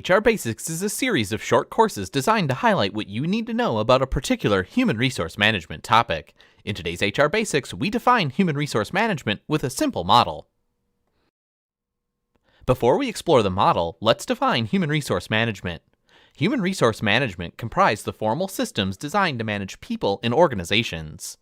HR Basics is a series of short courses designed to highlight what you need to know about a particular human resource management topic. In today's HR Basics, we define human resource management with a simple model. Before we explore the model, let's define human resource management. Human resource management comprise the formal systems designed to manage people in organizations.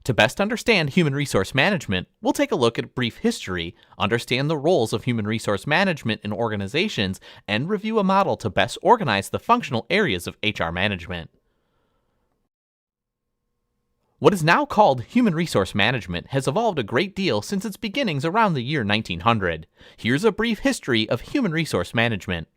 To best understand human resource management, we'll take a look at brief history, understand the roles of human resource management in organizations, and review a model to best organize the functional areas of HR management. What is now called human resource management has evolved a great deal since its beginnings around the year 1900. Here's a brief history of human resource management.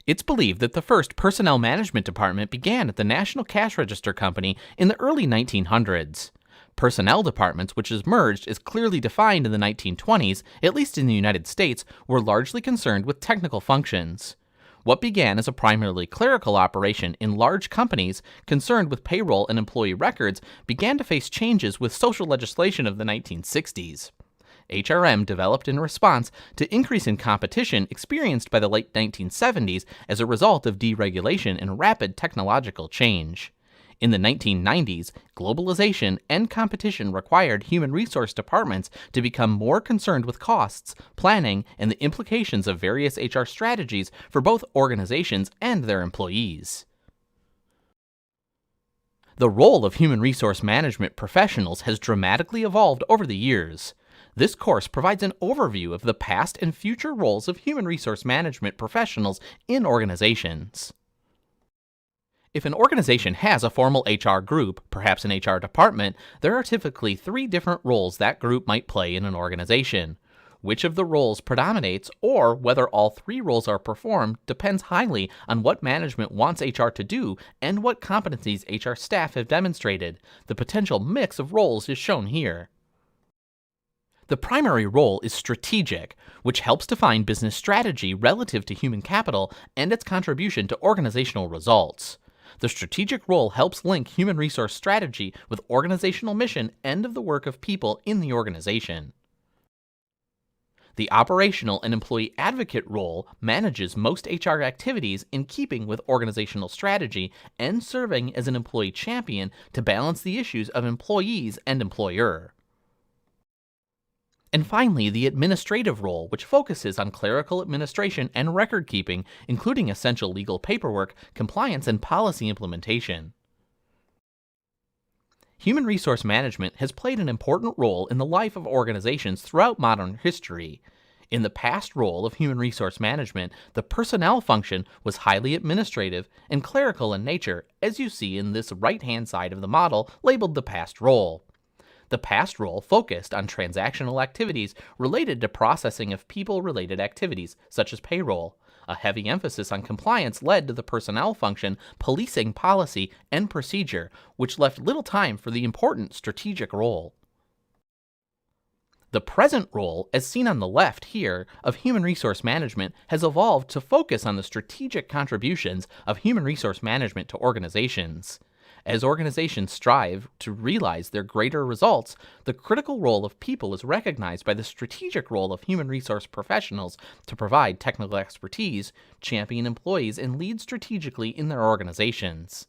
It's believed that the first personnel management department began at the National Cash Register Company in the early 1900s. Personnel departments, which is merged, is clearly defined in the 1920s, at least in the United States, were largely concerned with technical functions. What began as a primarily clerical operation in large companies concerned with payroll and employee records began to face changes with social legislation of the 1960s. HRM developed in response to increase in competition experienced by the late 1970s as a result of deregulation and rapid technological change. In the 1990s, globalization and competition required human resource departments to become more concerned with costs, planning, and the implications of various HR strategies for both organizations and their employees. The role of human resource management professionals has dramatically evolved over the years. This course provides an overview of the past and future roles of human resource management professionals in organizations. If an organization has a formal HR group, perhaps an HR department, there are typically three different roles that group might play in an organization. Which of the roles predominates, or whether all three roles are performed, depends highly on what management wants HR to do and what competencies HR staff have demonstrated. The potential mix of roles is shown here. The primary role is strategic, which helps define business strategy relative to human capital and its contribution to organizational results. The strategic role helps link human resource strategy with organizational mission and of the work of people in the organization. The operational and employee advocate role manages most HR activities in keeping with organizational strategy and serving as an employee champion to balance the issues of employees and employer. And finally, the administrative role, which focuses on clerical administration and record keeping, including essential legal paperwork, compliance, and policy implementation. Human resource management has played an important role in the life of organizations throughout modern history. In the past role of human resource management, the personnel function was highly administrative and clerical in nature, as you see in this right-hand side of the model labeled the past role. The past role focused on transactional activities related to processing of people-related activities, such as payroll. A heavy emphasis on compliance led to the personnel function policing policy and procedure, which left little time for the important strategic role. The present role, as seen on the left here, of human resource management has evolved to focus on the strategic contributions of human resource management to organizations. As organizations strive to realize their greater results, the critical role of people is recognized by the strategic role of human resource professionals to provide technical expertise, champion employees, and lead strategically in their organizations.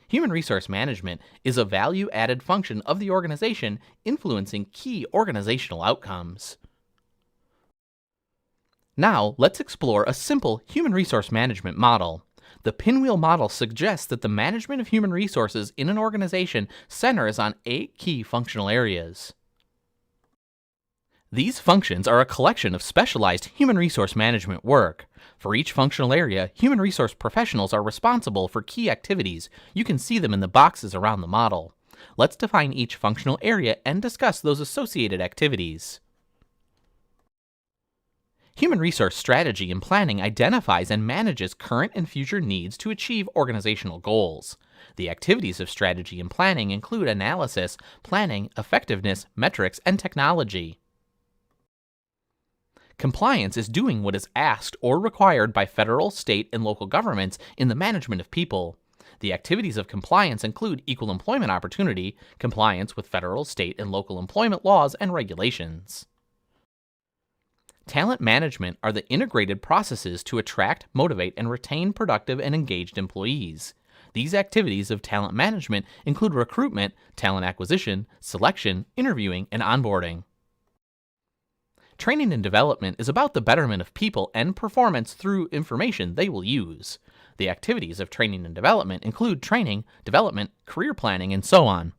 Human resource management is a value-added function of the organization influencing key organizational outcomes. Now, let's explore a simple human resource management model. The pinwheel model suggests that the management of human resources in an organization centers on 8 key functional areas. These functions are a collection of specialized human resource management work. For each functional area, human resource professionals are responsible for key activities. You can see them in the boxes around the model. Let's define each functional area and discuss those associated activities. Human resource strategy and planning identifies and manages current and future needs to achieve organizational goals. The activities of strategy and planning include analysis, planning, effectiveness, metrics, and technology. Compliance is doing what is asked or required by federal, state, and local governments in the management of people. The activities of compliance include equal employment opportunity, compliance with federal, state, and local employment laws and regulations. Talent management are the integrated processes to attract, motivate, and retain productive and engaged employees. These activities of talent management include recruitment, talent acquisition, selection, interviewing, and onboarding. Training and development is about the betterment of people and performance through information they will use. The activities of training and development include training, development, career planning, and so on.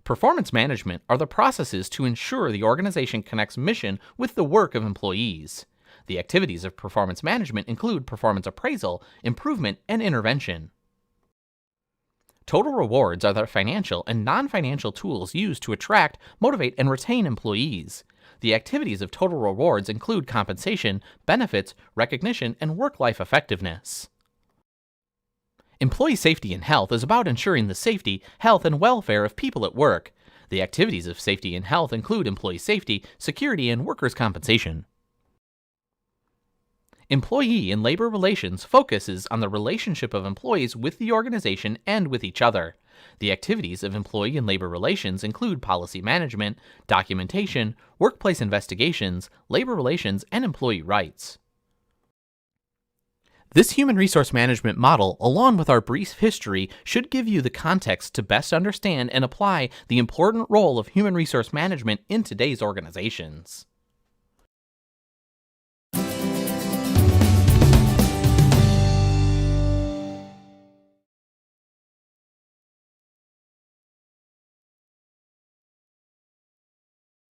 Performance management are the processes to ensure the organization connects mission with the work of employees. The activities of performance management include performance appraisal, improvement, and intervention. Total rewards are the financial and non-financial tools used to attract, motivate, and retain employees. The activities of total rewards include compensation, benefits, recognition, and work-life effectiveness. Employee safety and health is about ensuring the safety, health, and welfare of people at work. The activities of safety and health include employee safety, security, and workers' compensation. Employee and labor relations focuses on the relationship of employees with the organization and with each other. The activities of employee and labor relations include policy management, documentation, workplace investigations, labor relations, and employee rights. This human resource management model, along with our brief history, should give you the context to best understand and apply the important role of human resource management in today's organizations.